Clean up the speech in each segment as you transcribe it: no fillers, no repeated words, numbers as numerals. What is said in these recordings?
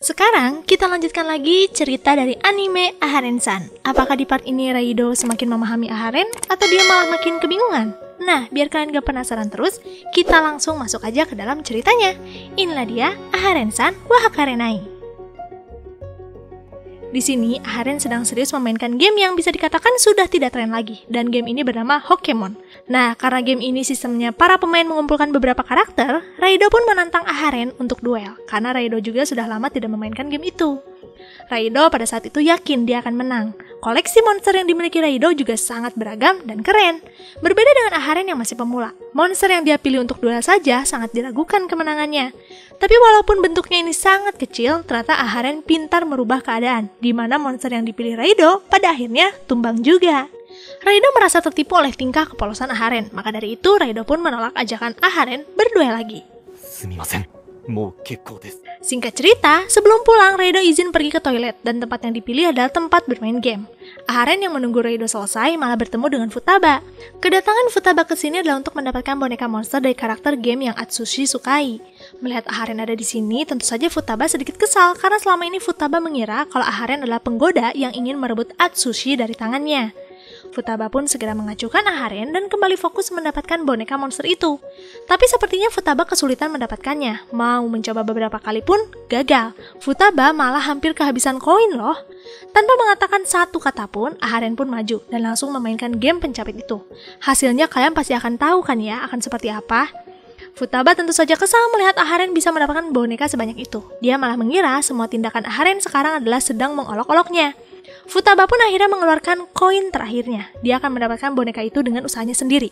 Sekarang kita lanjutkan lagi cerita dari anime Aharen-san. Apakah di part ini Raido semakin memahami Aharen atau dia malah makin kebingungan? Nah, biar kalian gak penasaran terus, kita langsung masuk aja ke dalam ceritanya. Inilah dia Aharen-san wa Hakarenai. Di sini, Aharen sedang serius memainkan game yang bisa dikatakan sudah tidak tren lagi, dan game ini bernama Hokemon. Nah, karena game ini sistemnya para pemain mengumpulkan beberapa karakter, Raido pun menantang Aharen untuk duel, karena Raido juga sudah lama tidak memainkan game itu. Raido pada saat itu yakin dia akan menang. Koleksi monster yang dimiliki Raido juga sangat beragam dan keren. Berbeda dengan Aharen yang masih pemula, monster yang dia pilih untuk duel saja sangat diragukan kemenangannya. Tapi walaupun bentuknya ini sangat kecil, ternyata Aharen pintar merubah keadaan, di mana monster yang dipilih Raido pada akhirnya tumbang juga. Raido merasa tertipu oleh tingkah kepolosan Aharen, maka dari itu Raido pun menolak ajakan Aharen berduel lagi. Singkat cerita, sebelum pulang Raido izin pergi ke toilet dan tempat yang dipilih adalah tempat bermain game. Aharen yang menunggu Raido selesai malah bertemu dengan Futaba. Kedatangan Futaba ke sini adalah untuk mendapatkan boneka monster dari karakter game yang Atsushi sukai. Melihat Aharen ada di sini, tentu saja Futaba sedikit kesal karena selama ini Futaba mengira kalau Aharen adalah penggoda yang ingin merebut Atsushi dari tangannya. Futaba pun segera mengacuhkan Aharen dan kembali fokus mendapatkan boneka monster itu. Tapi sepertinya Futaba kesulitan mendapatkannya. Mau mencoba beberapa kali pun gagal. Futaba malah hampir kehabisan koin loh. Tanpa mengatakan satu kata pun, Aharen pun maju dan langsung memainkan game pencapit itu. Hasilnya kalian pasti akan tahu kan ya akan seperti apa. Futaba tentu saja kesal melihat Aharen bisa mendapatkan boneka sebanyak itu. Dia malah mengira semua tindakan Aharen sekarang adalah sedang mengolok-oloknya. Futaba pun akhirnya mengeluarkan koin terakhirnya. Dia akan mendapatkan boneka itu dengan usahanya sendiri.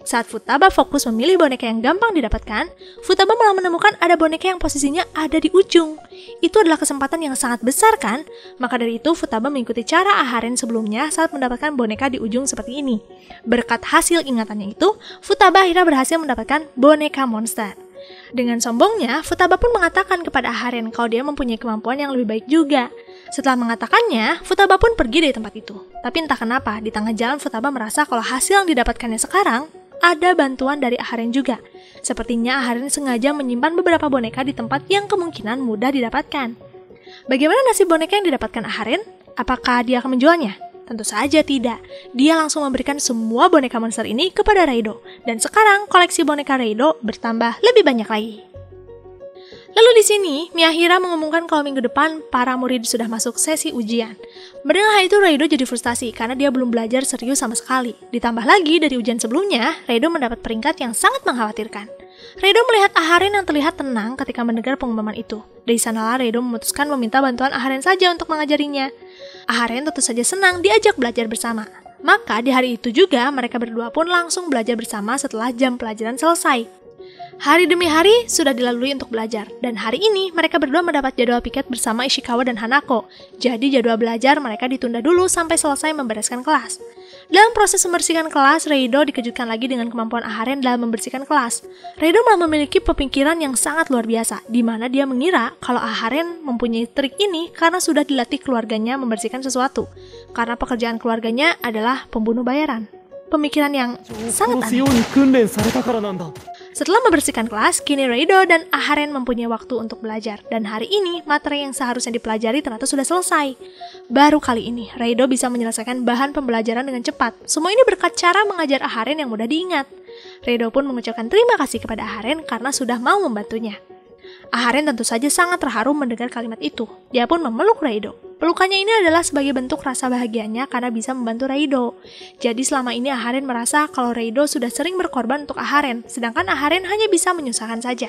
Saat Futaba fokus memilih boneka yang gampang didapatkan, Futaba malah menemukan ada boneka yang posisinya ada di ujung. Itu adalah kesempatan yang sangat besar kan? Maka dari itu Futaba mengikuti cara Aharen sebelumnya saat mendapatkan boneka di ujung seperti ini. Berkat hasil ingatannya itu, Futaba akhirnya berhasil mendapatkan boneka monster. Dengan sombongnya, Futaba pun mengatakan kepada Aharen kalau dia mempunyai kemampuan yang lebih baik juga. Setelah mengatakannya, Futaba pun pergi dari tempat itu. Tapi entah kenapa, di tengah jalan Futaba merasa kalau hasil yang didapatkannya sekarang ada bantuan dari Aharen juga. Sepertinya Aharen sengaja menyimpan beberapa boneka di tempat yang kemungkinan mudah didapatkan. Bagaimana nasib boneka yang didapatkan Aharen? Apakah dia akan menjualnya? Tentu saja tidak. Dia langsung memberikan semua boneka monster ini kepada Raido. Dan sekarang koleksi boneka Raido bertambah lebih banyak lagi. Lalu di sini, Miyahira mengumumkan kalau minggu depan para murid sudah masuk sesi ujian. Mendengar hal itu, Raido jadi frustasi karena dia belum belajar serius sama sekali. Ditambah lagi dari ujian sebelumnya, Raido mendapat peringkat yang sangat mengkhawatirkan. Raido melihat Aharen yang terlihat tenang ketika mendengar pengumuman itu. Dari sanalah Raido memutuskan meminta bantuan Aharen saja untuk mengajarinya. Aharen tentu saja senang diajak belajar bersama. Maka di hari itu juga mereka berdua pun langsung belajar bersama setelah jam pelajaran selesai. Hari demi hari sudah dilalui untuk belajar, dan hari ini mereka berdua mendapat jadwal piket bersama Ishikawa dan Hanako. Jadi jadwal belajar mereka ditunda dulu sampai selesai membereskan kelas. Dalam proses membersihkan kelas, Raido dikejutkan lagi dengan kemampuan Aharen dalam membersihkan kelas. Raido malah memiliki pemikiran yang sangat luar biasa, di mana dia mengira kalau Aharen mempunyai trik ini karena sudah dilatih keluarganya membersihkan sesuatu. Karena pekerjaan keluarganya adalah pembunuh bayaran. Pemikiran yang sangat aneh. Setelah membersihkan kelas, kini Raido dan Aharen mempunyai waktu untuk belajar. Dan hari ini, materi yang seharusnya dipelajari ternyata sudah selesai. Baru kali ini, Raido bisa menyelesaikan bahan pembelajaran dengan cepat. Semua ini berkat cara mengajar Aharen yang mudah diingat. Raido pun mengucapkan terima kasih kepada Aharen karena sudah mau membantunya. Aharen tentu saja sangat terharu mendengar kalimat itu. Dia pun memeluk Raido. Pelukannya ini adalah sebagai bentuk rasa bahagianya karena bisa membantu Raido. Jadi selama ini Aharen merasa kalau Raido sudah sering berkorban untuk Aharen, sedangkan Aharen hanya bisa menyusahkan saja.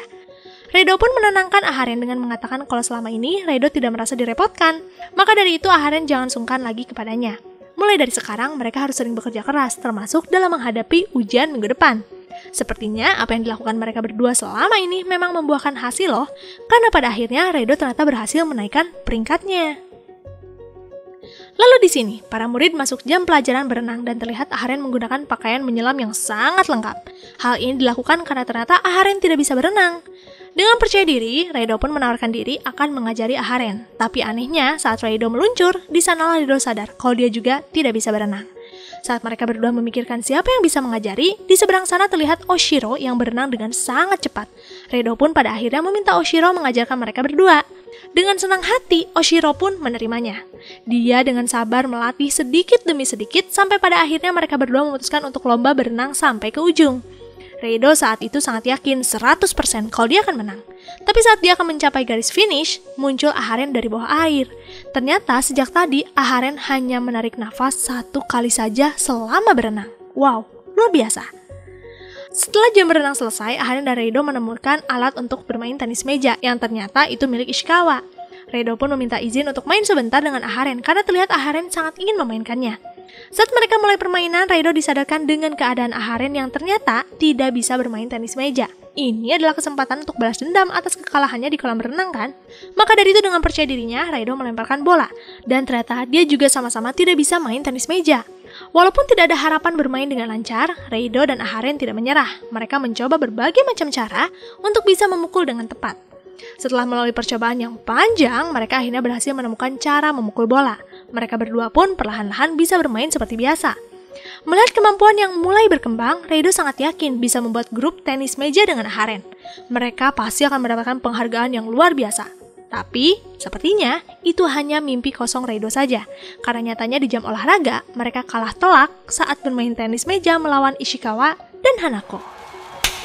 Raido pun menenangkan Aharen dengan mengatakan kalau selama ini Raido tidak merasa direpotkan. Maka dari itu Aharen jangan sungkan lagi kepadanya. Mulai dari sekarang mereka harus sering bekerja keras, termasuk dalam menghadapi ujian minggu depan. Sepertinya apa yang dilakukan mereka berdua selama ini memang membuahkan hasil loh, karena pada akhirnya Raido ternyata berhasil menaikkan peringkatnya. Lalu di sini, para murid masuk jam pelajaran berenang dan terlihat Aharen menggunakan pakaian menyelam yang sangat lengkap. Hal ini dilakukan karena ternyata Aharen tidak bisa berenang. Dengan percaya diri, Raido pun menawarkan diri akan mengajari Aharen. Tapi anehnya, saat Raido meluncur, di sanalah Raido sadar kalau dia juga tidak bisa berenang. Saat mereka berdua memikirkan siapa yang bisa mengajari, di seberang sana terlihat Oshiro yang berenang dengan sangat cepat. Raido pun pada akhirnya meminta Oshiro mengajarkan mereka berdua. Dengan senang hati, Oshiro pun menerimanya. Dia dengan sabar melatih sedikit demi sedikit sampai pada akhirnya mereka berdua memutuskan untuk lomba berenang sampai ke ujung. Reido saat itu sangat yakin 100% kalau dia akan menang. Tapi saat dia akan mencapai garis finish, muncul Aharen dari bawah air. Ternyata sejak tadi Aharen hanya menarik nafas 1 kali saja selama berenang. Wow, luar biasa. Setelah jam berenang selesai, Aharen dan Reido menemukan alat untuk bermain tenis meja yang ternyata itu milik Ishikawa. Reido pun meminta izin untuk main sebentar dengan Aharen karena terlihat Aharen sangat ingin memainkannya. Saat mereka mulai permainan, Reido disadarkan dengan keadaan Aharen yang ternyata tidak bisa bermain tenis meja. Ini adalah kesempatan untuk balas dendam atas kekalahannya di kolam renang kan? Maka dari itu dengan percaya dirinya, Reido melemparkan bola. Dan ternyata dia juga sama-sama tidak bisa main tenis meja. Walaupun tidak ada harapan bermain dengan lancar, Reido dan Aharen tidak menyerah. Mereka mencoba berbagai macam cara untuk bisa memukul dengan tepat. Setelah melalui percobaan yang panjang, mereka akhirnya berhasil menemukan cara memukul bola. Mereka berdua pun perlahan-lahan bisa bermain seperti biasa. Melihat kemampuan yang mulai berkembang, Reido sangat yakin bisa membuat grup tenis meja dengan Aharen. Mereka pasti akan mendapatkan penghargaan yang luar biasa. Tapi, sepertinya itu hanya mimpi kosong Reido saja. Karena nyatanya di jam olahraga, mereka kalah telak saat bermain tenis meja melawan Ishikawa dan Hanako.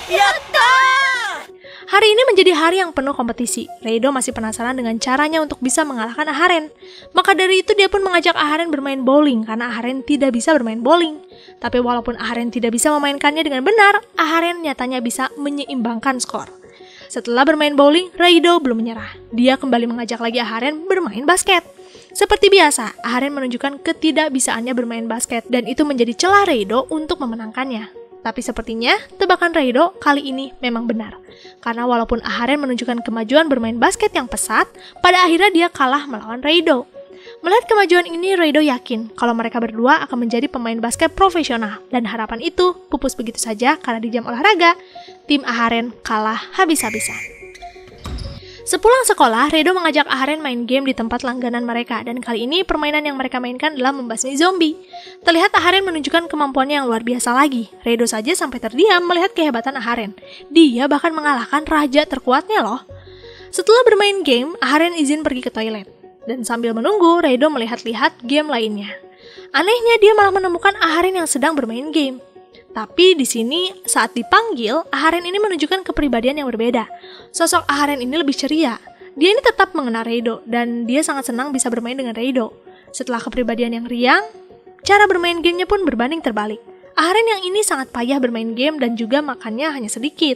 Yatta! Hari ini menjadi hari yang penuh kompetisi. Reido masih penasaran dengan caranya untuk bisa mengalahkan Aharen. Maka dari itu dia pun mengajak Aharen bermain bowling karena Aharen tidak bisa bermain bowling. Tapi walaupun Aharen tidak bisa memainkannya dengan benar, Aharen nyatanya bisa menyeimbangkan skor. Setelah bermain bowling, Reido belum menyerah. Dia kembali mengajak lagi Aharen bermain basket. Seperti biasa, Aharen menunjukkan ketidakbisaannya bermain basket dan itu menjadi celah Reido untuk memenangkannya. Tapi sepertinya tebakan Reido kali ini memang benar. Karena walaupun Aharen menunjukkan kemajuan bermain basket yang pesat, pada akhirnya dia kalah melawan Reido. Melihat kemajuan ini, Reido yakin kalau mereka berdua akan menjadi pemain basket profesional. Dan harapan itu pupus begitu saja karena di jam olahraga, tim Aharen kalah habis-habisan. Sepulang sekolah, Reido mengajak Aharen main game di tempat langganan mereka. Dan kali ini permainan yang mereka mainkan adalah membasmi zombie. Terlihat Aharen menunjukkan kemampuannya yang luar biasa lagi. Reido saja sampai terdiam melihat kehebatan Aharen. Dia bahkan mengalahkan raja terkuatnya loh. Setelah bermain game, Aharen izin pergi ke toilet. Dan sambil menunggu, Reido melihat-lihat game lainnya. Anehnya dia malah menemukan Aharen yang sedang bermain game. Tapi di sini saat dipanggil, Aharen ini menunjukkan kepribadian yang berbeda. Sosok Aharen ini lebih ceria. Dia ini tetap mengenal Reido dan dia sangat senang bisa bermain dengan Reido. Setelah kepribadian yang riang, cara bermain gamenya pun berbanding terbalik. Aharen yang ini sangat payah bermain game dan juga makannya hanya sedikit.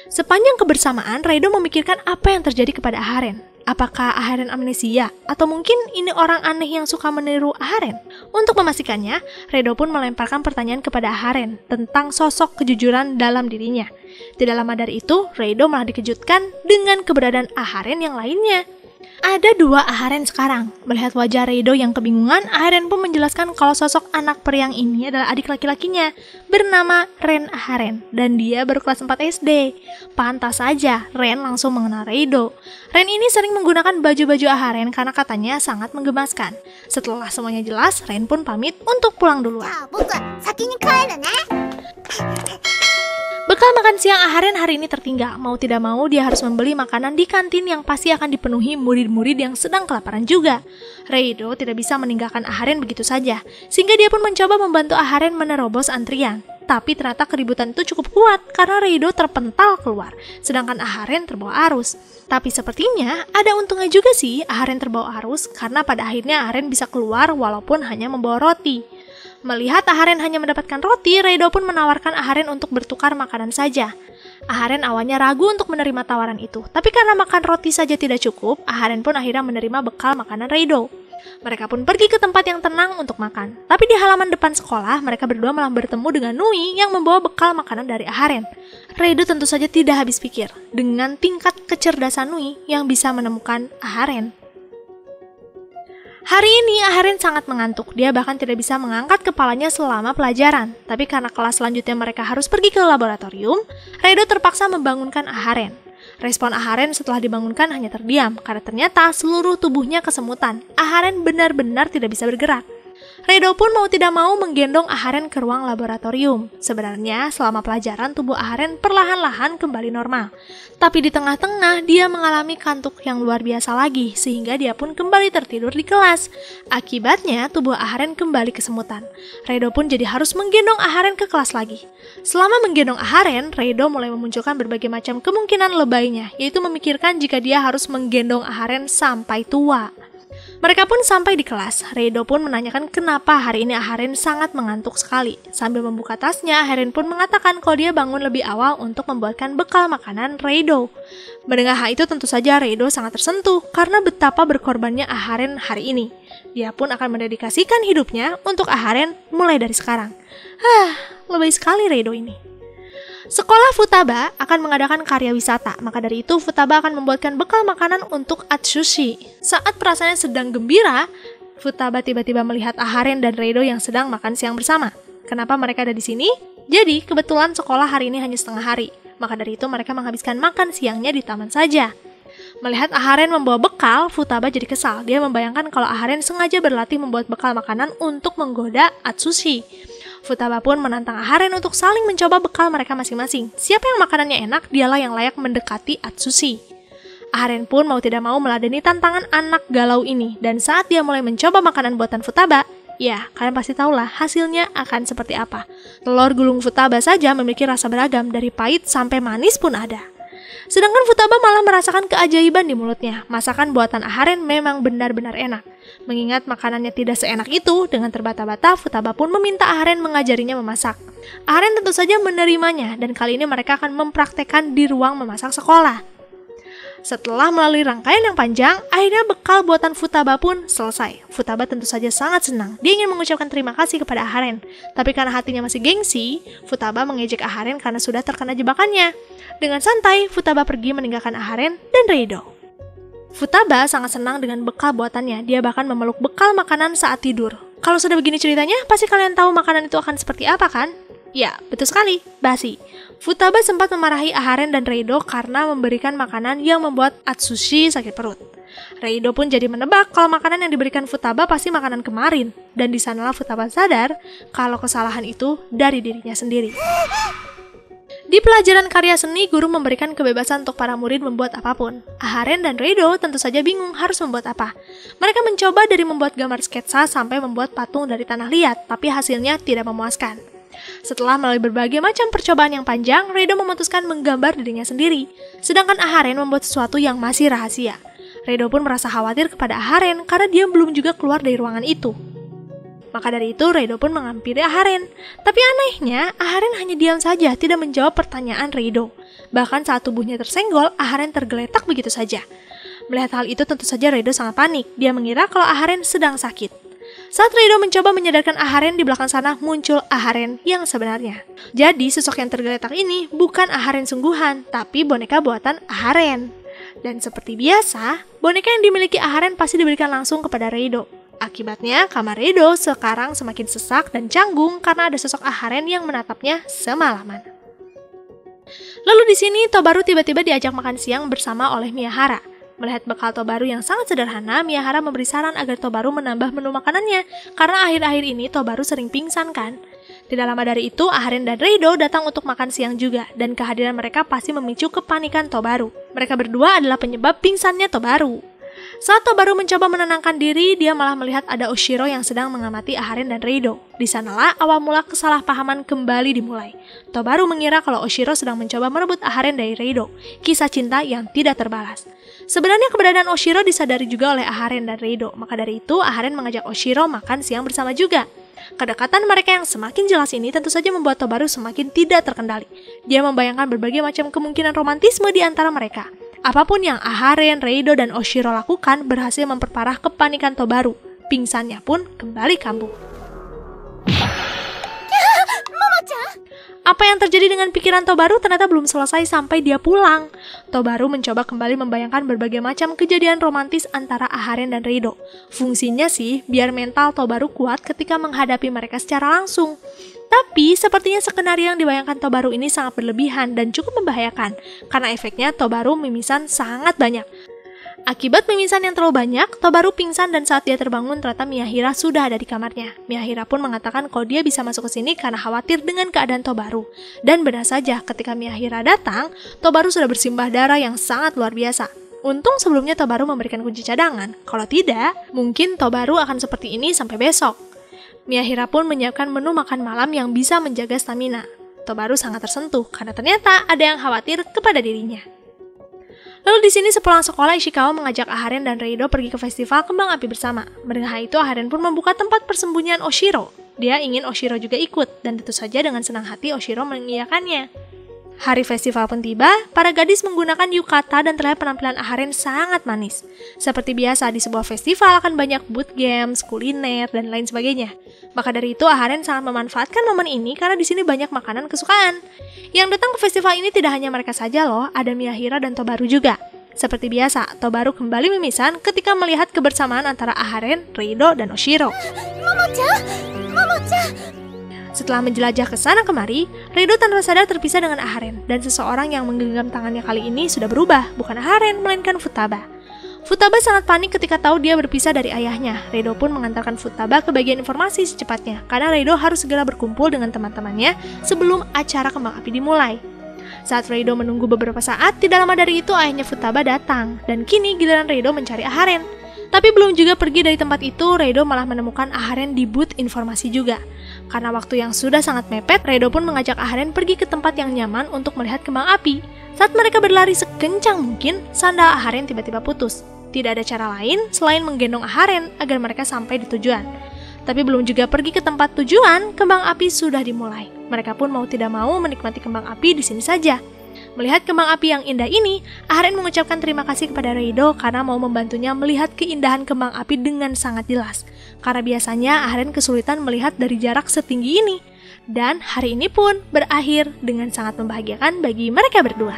Sepanjang kebersamaan, Reido memikirkan apa yang terjadi kepada Aharen. Apakah Aharen amnesia? Atau mungkin ini orang aneh yang suka meniru Aharen? Untuk memastikannya, Reido pun melemparkan pertanyaan kepada Aharen tentang sosok kejujuran dalam dirinya. Tidak lama dari itu, Reido malah dikejutkan dengan keberadaan Aharen yang lainnya. Ada 2 Aharen sekarang. Melihat wajah Reido yang kebingungan, Aharen pun menjelaskan kalau sosok anak periang ini adalah adik laki-lakinya, bernama Ren Aharen, dan dia baru kelas 4 SD. Pantas saja, Ren langsung mengenal Reido. Ren ini sering menggunakan baju-baju Aharen karena katanya sangat menggemaskan. Setelah semuanya jelas, Ren pun pamit untuk pulang duluan. Bekal makan siang Aharen hari ini tertinggal. Mau tidak mau dia harus membeli makanan di kantin yang pasti akan dipenuhi murid-murid yang sedang kelaparan juga. Reido tidak bisa meninggalkan Aharen begitu saja, sehingga dia pun mencoba membantu Aharen menerobos antrian. Tapi ternyata keributan itu cukup kuat karena Reido terpental keluar, sedangkan Aharen terbawa arus. Tapi sepertinya ada untungnya juga sih Aharen terbawa arus karena pada akhirnya Aharen bisa keluar walaupun hanya membawa roti. Melihat Aharen hanya mendapatkan roti, Reido pun menawarkan Aharen untuk bertukar makanan saja. Aharen awalnya ragu untuk menerima tawaran itu, tapi karena makan roti saja tidak cukup, Aharen pun akhirnya menerima bekal makanan Reido. Mereka pun pergi ke tempat yang tenang untuk makan. Tapi di halaman depan sekolah, mereka berdua malah bertemu dengan Nui yang membawa bekal makanan dari Aharen. Reido tentu saja tidak habis pikir dengan tingkat kecerdasan Nui yang bisa menemukan Aharen. Hari ini Aharen sangat mengantuk, dia bahkan tidak bisa mengangkat kepalanya selama pelajaran. Tapi karena kelas selanjutnya mereka harus pergi ke laboratorium, Reido terpaksa membangunkan Aharen. Respon Aharen setelah dibangunkan hanya terdiam, karena ternyata seluruh tubuhnya kesemutan. Aharen benar-benar tidak bisa bergerak. Reido pun mau tidak mau menggendong Aharen ke ruang laboratorium. Sebenarnya selama pelajaran tubuh Aharen perlahan-lahan kembali normal. Tapi di tengah-tengah dia mengalami kantuk yang luar biasa lagi sehingga dia pun kembali tertidur di kelas. Akibatnya tubuh Aharen kembali kesemutan. Reido pun jadi harus menggendong Aharen ke kelas lagi. Selama menggendong Aharen, Reido mulai memunculkan berbagai macam kemungkinan lebaynya, yaitu memikirkan jika dia harus menggendong Aharen sampai tua. Mereka pun sampai di kelas. Reido pun menanyakan kenapa hari ini Aharen sangat mengantuk sekali. Sambil membuka tasnya, Aharen pun mengatakan kalau dia bangun lebih awal untuk membuatkan bekal makanan Reido. Mendengar hal itu tentu saja Reido sangat tersentuh karena betapa berkorbannya Aharen hari ini. Dia pun akan mendedikasikan hidupnya untuk Aharen mulai dari sekarang. Lebay sekali Reido ini. Sekolah Futaba akan mengadakan karya wisata, maka dari itu Futaba akan membuatkan bekal makanan untuk Atsushi. Saat perasaannya sedang gembira, Futaba tiba-tiba melihat Aharen dan Reido yang sedang makan siang bersama. Kenapa mereka ada di sini? Jadi, kebetulan sekolah hari ini hanya setengah hari, maka dari itu mereka menghabiskan makan siangnya di taman saja. Melihat Aharen membawa bekal, Futaba jadi kesal. Dia membayangkan kalau Aharen sengaja berlatih membuat bekal makanan untuk menggoda Atsushi. Futaba pun menantang Aharen untuk saling mencoba bekal mereka masing-masing. Siapa yang makanannya enak, dialah yang layak mendekati Atsushi. Aharen pun mau tidak mau meladeni tantangan anak galau ini. Dan saat dia mulai mencoba makanan buatan Futaba, ya, kalian pasti tahulah hasilnya akan seperti apa. Telur gulung Futaba saja memiliki rasa beragam, dari pahit sampai manis pun ada. Sedangkan Futaba malah merasakan keajaiban di mulutnya. Masakan buatan Aharen memang benar-benar enak. Mengingat makanannya tidak seenak itu, dengan terbata-bata Futaba pun meminta Aharen mengajarinya memasak. Aharen tentu saja menerimanya, dan kali ini mereka akan mempraktekkan di ruang memasak sekolah. Setelah melalui rangkaian yang panjang, akhirnya bekal buatan Futaba pun selesai. Futaba tentu saja sangat senang. Dia ingin mengucapkan terima kasih kepada Aharen. Tapi karena hatinya masih gengsi, Futaba mengejek Aharen karena sudah terkena jebakannya. Dengan santai, Futaba pergi meninggalkan Aharen dan Reido. Futaba sangat senang dengan bekal buatannya. Dia bahkan memeluk bekal makanan saat tidur. Kalau sudah begini ceritanya, pasti kalian tahu makanan itu akan seperti apa kan? Ya, betul sekali, basi. Futaba sempat memarahi Aharen dan Reido karena memberikan makanan yang membuat Atsushi sakit perut. Reido pun jadi menebak kalau makanan yang diberikan Futaba pasti makanan kemarin. Dan di sanalah Futaba sadar kalau kesalahan itu dari dirinya sendiri. Di pelajaran karya seni, guru memberikan kebebasan untuk para murid membuat apapun. Aharen dan Reido tentu saja bingung harus membuat apa. Mereka mencoba dari membuat gambar sketsa sampai membuat patung dari tanah liat, tapi hasilnya tidak memuaskan. Setelah melalui berbagai macam percobaan yang panjang, Reido memutuskan menggambar dirinya sendiri, sedangkan Aharen membuat sesuatu yang masih rahasia. Reido pun merasa khawatir kepada Aharen karena dia belum juga keluar dari ruangan itu. Maka dari itu, Reido pun menghampiri Aharen. Tapi anehnya, Aharen hanya diam saja, tidak menjawab pertanyaan Reido. Bahkan saat tubuhnya tersenggol, Aharen tergeletak begitu saja. Melihat hal itu, tentu saja Reido sangat panik. Dia mengira kalau Aharen sedang sakit. Saat Reido mencoba menyadarkan Aharen, di belakang sana muncul Aharen yang sebenarnya. Jadi, sosok yang tergeletak ini bukan Aharen sungguhan, tapi boneka buatan Aharen. Dan seperti biasa, boneka yang dimiliki Aharen pasti diberikan langsung kepada Reido. Akibatnya, kamar Reido sekarang semakin sesak dan canggung karena ada sosok Aharen yang menatapnya semalaman. Lalu di sini, Tobaru tiba-tiba diajak makan siang bersama oleh Miyahara. Melihat bekal Tobaru yang sangat sederhana, Miyahara memberi saran agar Tobaru menambah menu makanannya, karena akhir-akhir ini Tobaru sering pingsan kan. Tidak lama dari itu, Aharen dan Reido datang untuk makan siang juga, dan kehadiran mereka pasti memicu kepanikan Tobaru. Mereka berdua adalah penyebab pingsannya Tobaru. Saat Tobaru mencoba menenangkan diri, dia malah melihat ada Oshiro yang sedang mengamati Aharen dan Reido. Di sanalah awal mula kesalahpahaman kembali dimulai. Tobaru mengira kalau Oshiro sedang mencoba merebut Aharen dari Reido, kisah cinta yang tidak terbalas. Sebenarnya keberadaan Oshiro disadari juga oleh Aharen dan Reido, maka dari itu Aharen mengajak Oshiro makan siang bersama juga. Kedekatan mereka yang semakin jelas ini tentu saja membuat Tobaru semakin tidak terkendali. Dia membayangkan berbagai macam kemungkinan romantisme di antara mereka. Apapun yang Aharen, Reido, dan Oshiro lakukan berhasil memperparah kepanikan Tobaru. Pingsannya pun kembali kambuh. Apa yang terjadi dengan pikiran Tobaru ternyata belum selesai sampai dia pulang. Tobaru mencoba kembali membayangkan berbagai macam kejadian romantis antara Aharen dan Reido. Fungsinya sih biar mental Tobaru kuat ketika menghadapi mereka secara langsung. Tapi sepertinya skenario yang dibayangkan Tobaru ini sangat berlebihan dan cukup membahayakan karena efeknya Tobaru mimisan sangat banyak. Akibat mimisan yang terlalu banyak, Tobaru pingsan dan saat dia terbangun ternyata Miyahira sudah ada di kamarnya. Miyahira pun mengatakan kalau dia bisa masuk ke sini karena khawatir dengan keadaan Tobaru. Dan benar saja, ketika Miyahira datang, Tobaru sudah bersimbah darah yang sangat luar biasa. Untung sebelumnya Tobaru memberikan kunci cadangan. Kalau tidak, mungkin Tobaru akan seperti ini sampai besok. Miyahira pun menyiapkan menu makan malam yang bisa menjaga stamina. Tobaru sangat tersentuh karena ternyata ada yang khawatir kepada dirinya. Lalu di sini sepulang sekolah, Ishikawa mengajak Aharen dan Reido pergi ke festival kembang api bersama. Mendengar itu, Aharen pun membuka tempat persembunyian Oshiro. Dia ingin Oshiro juga ikut, dan tentu saja dengan senang hati Oshiro mengiyakannya. Hari festival pun tiba, para gadis menggunakan yukata dan terlihat penampilan Aharen sangat manis. Seperti biasa di sebuah festival akan banyak booth games, kuliner, dan lain sebagainya. Maka dari itu Aharen sangat memanfaatkan momen ini karena di sini banyak makanan kesukaan. Yang datang ke festival ini tidak hanya mereka saja loh, ada Miyahira dan Tobaru juga. Seperti biasa, Tobaru kembali mimisan ketika melihat kebersamaan antara Aharen, Reido, dan Oshiro. Momo-chan! Setelah menjelajah ke sana kemari, Reido tanpa sadar terpisah dengan Aharen, dan seseorang yang menggenggam tangannya kali ini sudah berubah, bukan Aharen, melainkan Futaba. Futaba sangat panik ketika tahu dia berpisah dari ayahnya. Reido pun mengantarkan Futaba ke bagian informasi secepatnya, karena Reido harus segera berkumpul dengan teman-temannya sebelum acara kembang api dimulai. Saat Reido menunggu beberapa saat, tidak lama dari itu ayahnya Futaba datang, dan kini giliran Reido mencari Aharen. Tapi belum juga pergi dari tempat itu, Reido malah menemukan Aharen di booth informasi juga. Karena waktu yang sudah sangat mepet, Reido pun mengajak Aharen pergi ke tempat yang nyaman untuk melihat kembang api. Saat mereka berlari sekencang mungkin, sandal Aharen tiba-tiba putus. Tidak ada cara lain selain menggendong Aharen agar mereka sampai di tujuan. Tapi belum juga pergi ke tempat tujuan, kembang api sudah dimulai. Mereka pun mau tidak mau menikmati kembang api di sini saja. Melihat kembang api yang indah ini, Aharen mengucapkan terima kasih kepada Reido karena mau membantunya melihat keindahan kembang api dengan sangat jelas. Karena biasanya Aharen kesulitan melihat dari jarak setinggi ini. Dan hari ini pun berakhir dengan sangat membahagiakan bagi mereka berdua.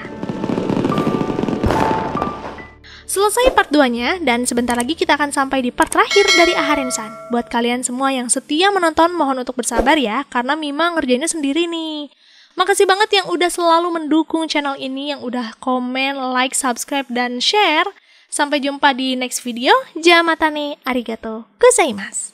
Selesai part 2-nya, dan sebentar lagi kita akan sampai di part terakhir dari Aharen-san. Buat kalian semua yang setia menonton, mohon untuk bersabar ya, karena Mima ngerjainnya sendiri nih. Makasih banget yang udah selalu mendukung channel ini, yang udah komen, like, subscribe, dan share. Sampai jumpa di next video. Jamatane arigato gozaimasu.